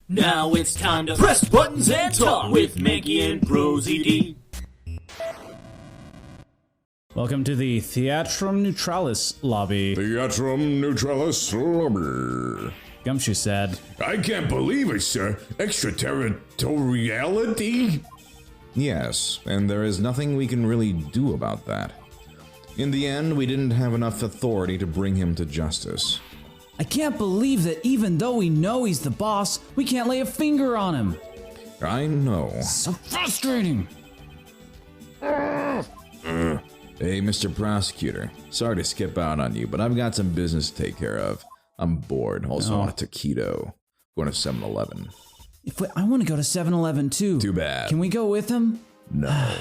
Now it's time to press buttons and talk with Manky and ProZD. Welcome to the Theatrum Neutralis lobby. Theatrum Neutralis lobby. Gumshoe said, I can't believe it, sir. Extraterritoriality? Yes, and there is nothing we can really do about that. In the end, we didn't have enough authority to bring him to justice. I can't believe that even though we know he's the boss, we can't lay a finger on him. I know. So frustrating. Hey, Mr. Prosecutor. Sorry to skip out on you, but I've got some business to take care of. I'm bored. Also want a taquito. Going to 7-Eleven. I want to go to 7-Eleven too. Too bad. Can we go with him? No.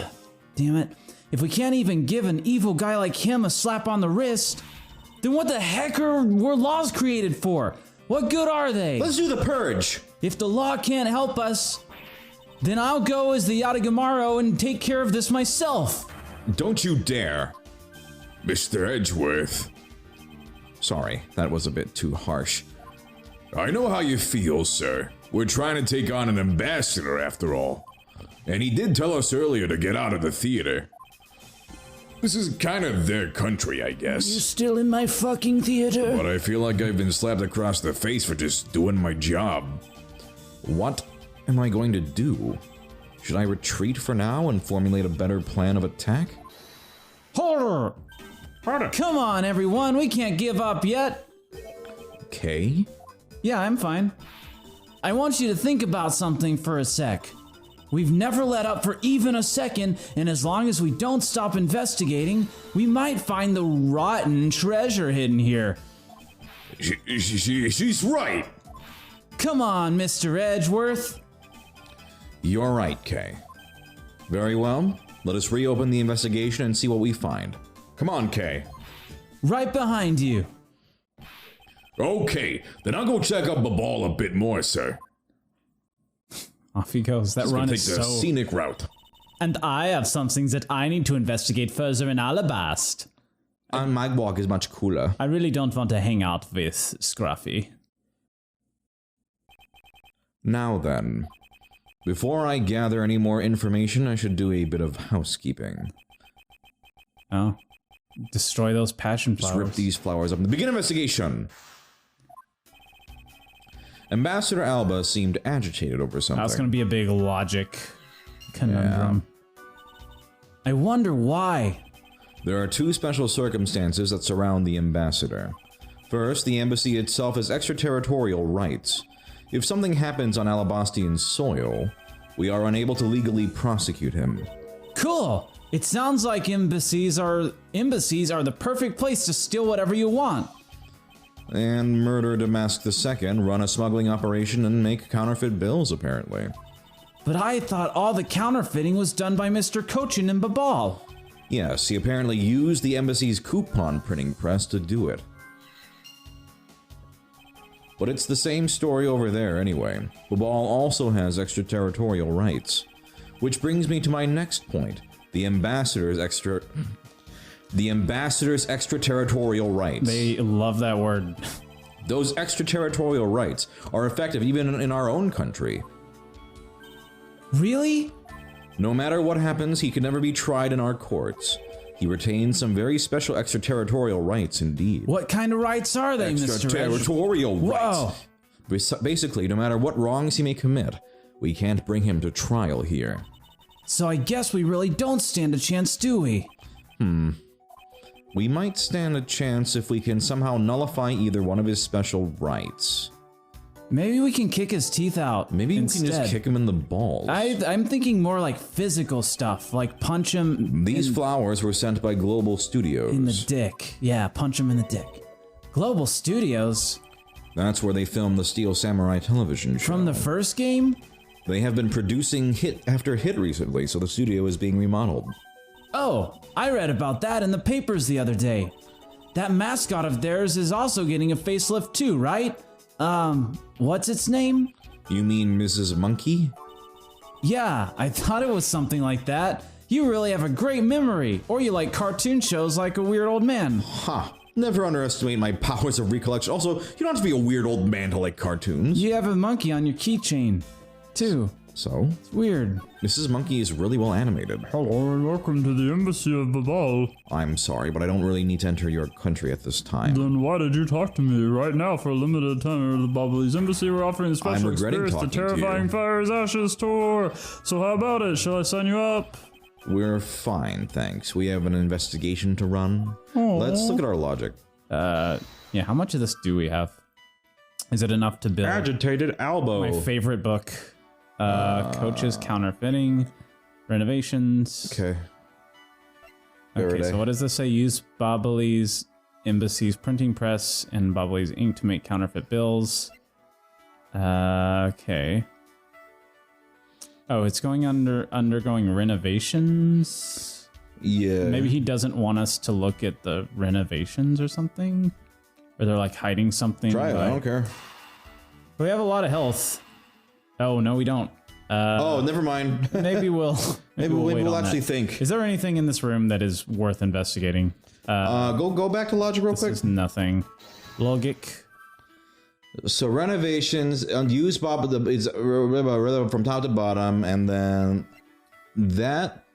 Damn it. If we can't even give an evil guy like him a slap on the wrist, then what the heck were laws created for? What good are they? Let's do the purge. If the law can't help us, then I'll go as the Yatagamaro and take care of this myself. Don't you dare. Mr. Edgeworth. Sorry, that was a bit too harsh. I know how you feel, sir. We're trying to take on an ambassador after all. And he did tell us earlier to get out of the theater. This is kind of their country, I guess. You still in my fucking theater? But I feel like I've been slapped across the face for just doing my job. What am I going to do? Should I retreat for now and formulate a better plan of attack? Horror! Come on, everyone, we can't give up yet. Okay. Yeah, I'm fine. I want you to think about something for a sec. We've never let up for even a second, and as long as we don't stop investigating, we might find the rotten treasure hidden here. She's right. Come on, Mr. Edgeworth. You're right, Kay. Very well. Let us reopen the investigation and see what we find. Come on, Kay. Right behind you. Okay, then I'll go check up the ball a bit more, sir. Off he goes. That run is take the scenic route. And I have some things that I need to investigate further in Alabast. And my walk is much cooler. I really don't want to hang out with Scruffy. Now then, before I gather any more information, I should do a bit of housekeeping. Oh. Destroy those passion flowers. Just rip these flowers up and begin investigation. Ambassador Alba seemed agitated over something. That's gonna be a big logic conundrum. Yeah. I wonder why. There are two special circumstances that surround the ambassador. First, the embassy itself has extraterritorial rights. If something happens on Alabastian soil, we are unable to legally prosecute him. Cool! It sounds like embassies are the perfect place to steal whatever you want. And Murder Damask II run a smuggling operation and make counterfeit bills, apparently. But I thought all the counterfeiting was done by Mr. Cochin and Babal. Yes, he apparently used the embassy's coupon printing press to do it. But it's the same story over there anyway. Babal also has extraterritorial rights. Which brings me to my next point. The ambassador's extraterritorial rights. They love that word. Those extraterritorial rights are effective even in our own country. Really? No matter what happens, he can never be tried in our courts. He retains some very special extraterritorial rights indeed. What kind of rights are they, Mr. Extraterritorial rights. Whoa. Basically, no matter what wrongs he may commit, we can't bring him to trial here. So I guess we really don't stand a chance, do we? We might stand a chance if we can somehow nullify either one of his special rights. Maybe we can kick his teeth out. Maybe instead. we can just kick him in the balls. I'm thinking more like physical stuff, like punch him. These flowers were sent by Global Studios. In the dick. Yeah, punch him in the dick. Global Studios? That's where they filmed the Steel Samurai television show. From the first game? They have been producing hit after hit recently, so the studio is being remodeled. Oh, I read about that in the papers the other day. That mascot of theirs is also getting a facelift too, right? What's its name? You mean Mrs. Monkey? Yeah, I thought it was something like that. You really have a great memory, or you like cartoon shows like a weird old man. Ha! Never underestimate my powers of recollection. Also, you don't have to be a weird old man to like cartoons. You have a monkey on your keychain, too. So? It's weird. Mrs. Monkey is really well animated. Hello and welcome to the Embassy of Babal. I'm sorry, but I don't really need to enter your country at this time. Then why did you talk to me? Right now, for a limited time at the Bubbly's Embassy, we're offering a special experience, the Terrifying Fire's Ashes Tour. So how about it? Shall I sign you up? We're fine, thanks. We have an investigation to run. Aww. Let's look at our logic. Yeah, how much of this do we have? Is it enough to build? Agitated elbow. My favorite book. Coaches, counterfeiting, renovations. Okay. Okay, so what does this say? Use Bobbly's Embassy's printing press and Bobbly's ink to make counterfeit bills. Okay. Oh, it's undergoing renovations? Yeah. Maybe he doesn't want us to look at the renovations or something? Or they're like hiding something. Try it, I don't care. We have a lot of health. Oh, no, we don't. Oh, never mind. Maybe we'll... Maybe we'll actually that. think. Is there anything in this room that is worth investigating? Go back to logic real quick. This is nothing. Logic. So renovations, use Bob, it's from top to bottom, and then that...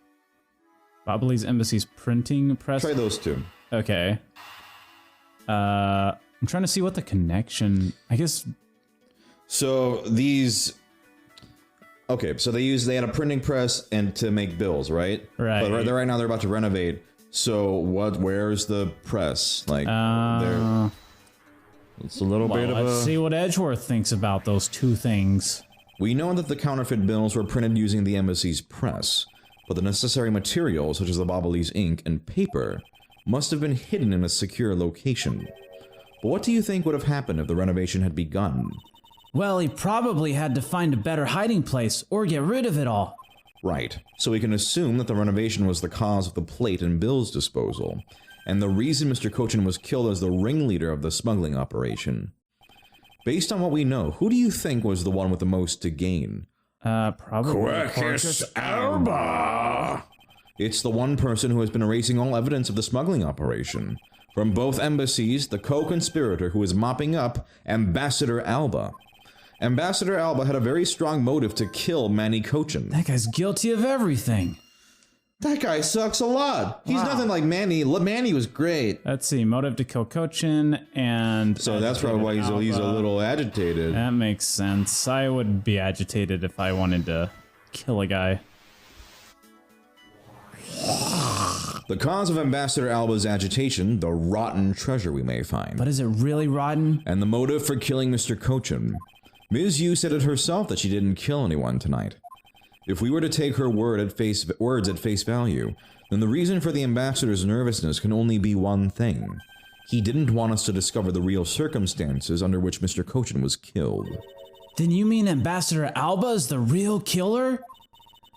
Bobbly's Embassy's printing press. Try those two. Okay. I'm trying to see what the connection... I guess... So these... Okay, so they had a printing press and to make bills, right? Right. But right now they're about to renovate. So where's the press? Like, there. It's a little bit of a... Let's see what Edgeworth thinks about those two things. We know that the counterfeit bills were printed using the embassy's press, but the necessary materials, such as the Bobbly's ink and paper, must have been hidden in a secure location. But what do you think would have happened if the renovation had begun? Well, he probably had to find a better hiding place or get rid of it all. Right. So we can assume that the renovation was the cause of the plate and bills disposal, and the reason Mr. Cochin was killed as the ringleader of the smuggling operation. Based on what we know, who do you think was the one with the most to gain? Probably Quercus Alba! It's the one person who has been erasing all evidence of the smuggling operation. From both embassies, the co-conspirator who is mopping up Ambassador Alba. Ambassador Alba had a very strong motive to kill Manny Cochin. That guy's guilty of everything. That guy sucks a lot. He's nothing like Manny. Manny was great. Let's see, motive to kill Cochin and... So that's probably why he's a little agitated. That makes sense. I would be agitated if I wanted to kill a guy. The cause of Ambassador Alba's agitation, the rotten treasure we may find. But is it really rotten? And the motive for killing Mr. Cochin. Ms. Yu said it herself that she didn't kill anyone tonight. If we were to take her words at face value, then the reason for the ambassador's nervousness can only be one thing. He didn't want us to discover the real circumstances under which Mr. Cochin was killed. Then you mean Ambassador Alba is the real killer?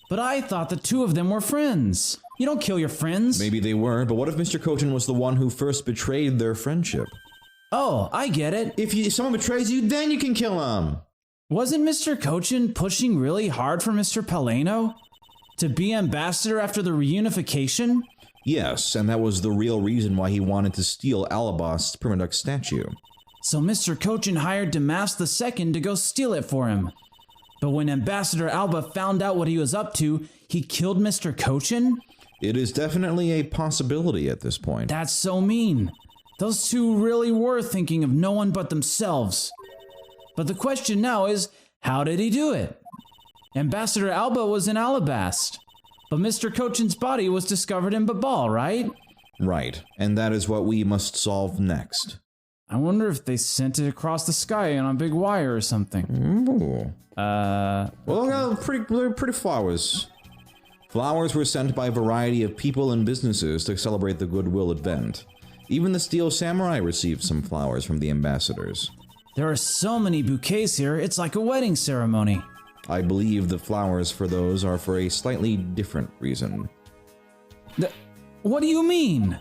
But I thought the two of them were friends. You don't kill your friends. Maybe they were, but what if Mr. Cochin was the one who first betrayed their friendship? Oh, I get it. If someone betrays you, then you can kill him. Wasn't Mr. Cochin pushing really hard for Mr. Paleno to be ambassador after the reunification? Yes, and that was the real reason why he wanted to steal Alabast's Primaduck statue. So Mr. Cochin hired Damas II to go steal it for him. But when Ambassador Alba found out what he was up to, he killed Mr. Cochin? It is definitely a possibility at this point. That's so mean. Those two really were thinking of no one but themselves. But the question now is, how did he do it? Ambassador Alba was in Alabast, but Mr. Cochin's body was discovered in Babal, right? Right, and that is what we must solve next. I wonder if they sent it across the sky on a big wire or something. Ooh. Well, pretty flowers. Flowers were sent by a variety of people and businesses to celebrate the Goodwill event. Even the Steel Samurai received some flowers from the ambassadors. There are so many bouquets here, it's like a wedding ceremony. I believe the flowers for those are for a slightly different reason. What do you mean?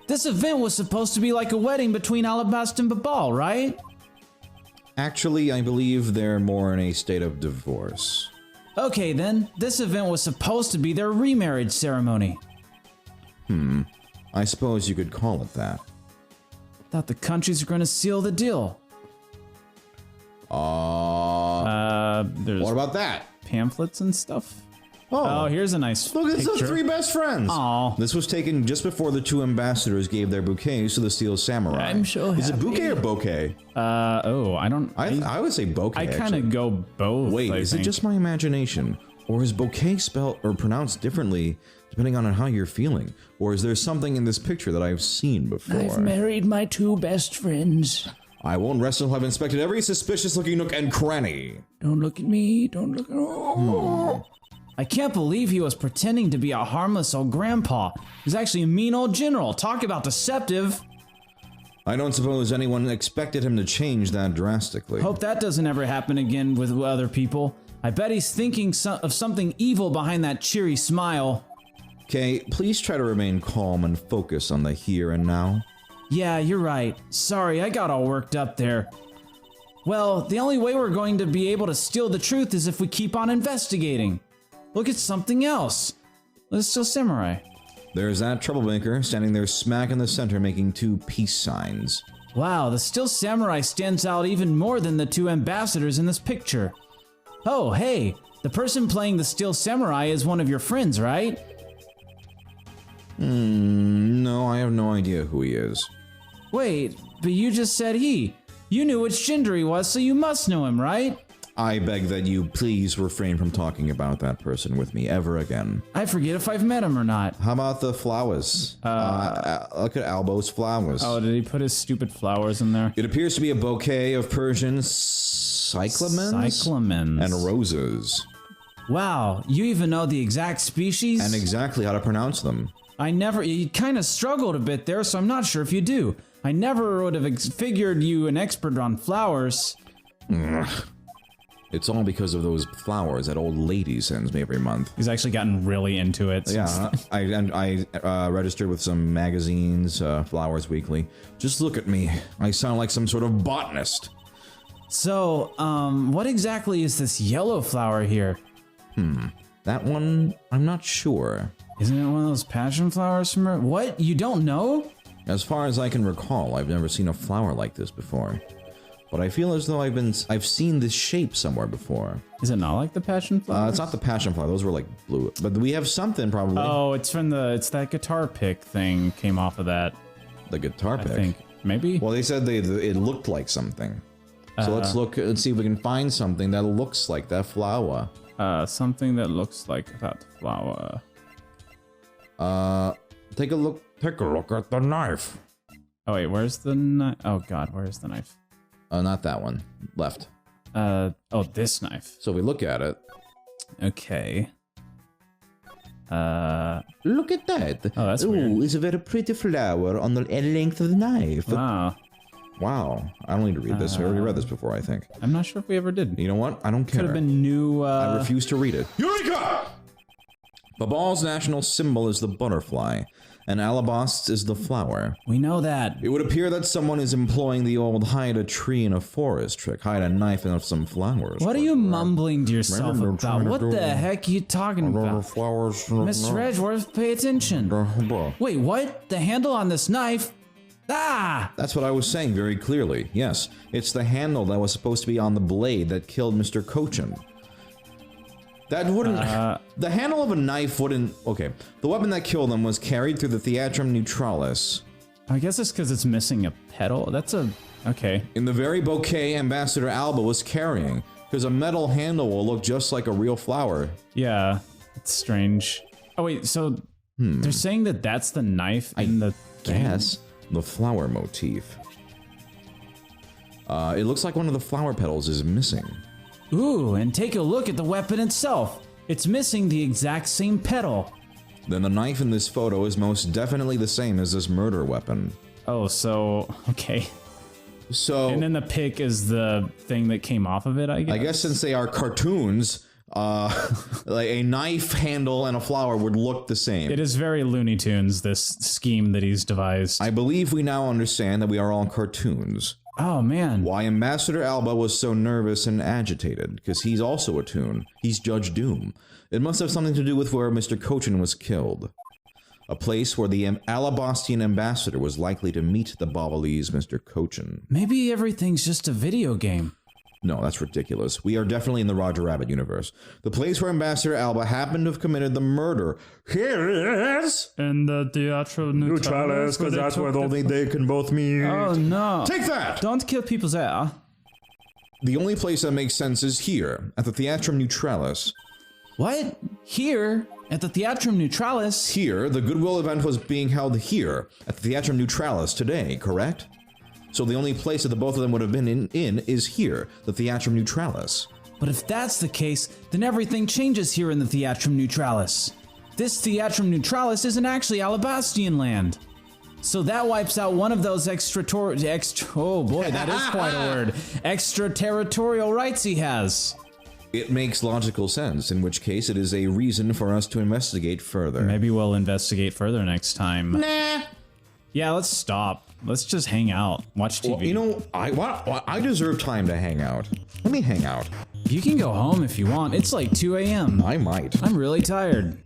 This event was supposed to be like a wedding between Alabast and Babal, right? Actually, I believe they're more in a state of divorce. Okay then, this event was supposed to be their remarriage ceremony. I suppose you could call it that. Thought the countries were going to seal the deal. There's what about that? pamphlets and stuff. Oh, here's a nice look, it's picture. those three best friends. Aw. This was taken just before the two ambassadors gave their bouquets to the Steel Samurai. I'm so Is it happy. bouquet or bouquet? I don't... I would say bouquet. I kind actually. of go both. Wait, I is think. it just my imagination? Or is bouquet spelled or pronounced differently depending on how you're feeling? Or is there something in this picture that I've seen before? I've married my two best friends. I won't rest until I've inspected every suspicious-looking nook and cranny. Don't look at me. Don't look at... Oh. I can't believe he was pretending to be a harmless old grandpa. He's actually a mean old general. Talk about deceptive. I don't suppose anyone expected him to change that drastically. Hope that doesn't ever happen again with other people. I bet he's thinking of something evil behind that cheery smile. Okay, please try to remain calm and focus on the here and now. Yeah, you're right. Sorry, I got all worked up there. Well, the only way we're going to be able to steal the truth is if we keep on investigating. Look at something else. The Steel Samurai. There's that troublemaker standing there smack in the center making two peace signs. Wow, the Steel Samurai stands out even more than the two ambassadors in this picture. Oh, hey, the person playing the Steel Samurai is one of your friends, right? No, I have no idea who he is. Wait, but you just said he. You knew which gender he was, so you must know him, right? I beg that you please refrain from talking about that person with me ever again. I forget if I've met him or not. How about the flowers? Look at Albo's flowers. Oh, did he put his stupid flowers in there? It appears to be a bouquet of Persian cyclamens? Cyclamens. And roses. Wow, you even know the exact species? And exactly how to pronounce them. You kind of struggled a bit there, so I'm not sure if you do. I never would have figured you an expert on flowers. It's all because of those flowers that old lady sends me every month. He's actually gotten really into it. Yeah, I registered with some magazines, Flowers Weekly. Just look at me. I sound like some sort of botanist. So, what exactly is this yellow flower here? That one, I'm not sure. Isn't it one of those passion flowers from... What? You don't know? As far as I can recall, I've never seen a flower like this before. But I feel as though I've seen this shape somewhere before. Is it not like the passion flower? It's not the passion flower. Those were like blue. But we have something probably. Oh, it's that guitar pick thing came off of that. The guitar pick? I think. Maybe? Well, they said it looked like something. So let's see if we can find something that looks like that flower. Something that looks like that flower. Take a look at the knife. Oh wait, where's the knife? Oh god, where's the knife? Not that one. Left. Oh, this knife. So we look at it. Okay. Look at that. Oh, that's weird. It's a very pretty flower on the length of the knife. Wow. Wow. I don't need to read this. We already read this before, I think. I'm not sure if we ever did. You know what? I don't care. Could have been new, I refuse to read it. Eureka! Babal's national symbol is the butterfly, and Alabast's is the flower. We know that. It would appear that someone is employing the old hide a tree in a forest trick, hide a knife in some flowers. What are you mumbling to yourself about? What the heck are you talking about? Flowers. Mr. Edgeworth, pay attention. Wait, what? The handle on this knife? Ah! That's what I was saying very clearly. Yes, it's the handle that was supposed to be on the blade that killed Mr. Cochin. That wouldn't... the handle of a knife wouldn't... Okay, the weapon that killed him was carried through the theatrum neutralis. I guess it's because it's missing a petal. That's a... Okay. In the very bouquet Ambassador Alba was carrying, because a metal handle will look just like a real flower. Yeah, it's strange. Oh wait, so they're saying that that's the knife in the game? Yes, the flower motif. It looks like one of the flower petals is missing. Ooh, and take a look at the weapon itself. It's missing the exact same petal. Then the knife in this photo is most definitely the same as this murder weapon. Oh, so... Okay. So... And then the pick is the thing that came off of it, I guess? I guess since they are cartoons, like a knife handle and a flower would look the same. It is very Looney Tunes, this scheme that he's devised. I believe we now understand that we are all cartoons. Oh, man. Why Ambassador Alba was so nervous and agitated, because he's also a toon. He's Judge Doom. It must have something to do with where Mr. Cochin was killed. a place where the Alabastian ambassador was likely to meet the Bobolese Mr. Cochin. Maybe everything's just a video game. No, that's ridiculous. We are definitely in the Roger Rabbit universe. The place where Ambassador Alba happened to have committed the murder. Here it is! And the Teatro Neutralis, because that's where only they can both meet. Oh no. Take that! Don't kill people's hair. The only place that makes sense is here, at the Theatrum Neutralis. What? Here? At the Theatrum Neutralis? Here, the Goodwill event was being held here, at the Theatrum Neutralis today, correct? So the only place that the both of them would have been in is here, the Theatrum Neutralis. But if that's the case, then everything changes here in the Theatrum Neutralis. This Theatrum Neutralis isn't actually Alabastian land. So that wipes out one of those oh boy, that is quite a word. Extraterritorial rights he has. It makes logical sense, in which case it is a reason for us to investigate further. Maybe we'll investigate further next time. Nah. Yeah, let's stop. Let's just hang out. Watch TV. Well, you know, I deserve time to hang out. Let me hang out. You can go home if you want. It's like 2 a.m. I might. I'm really tired.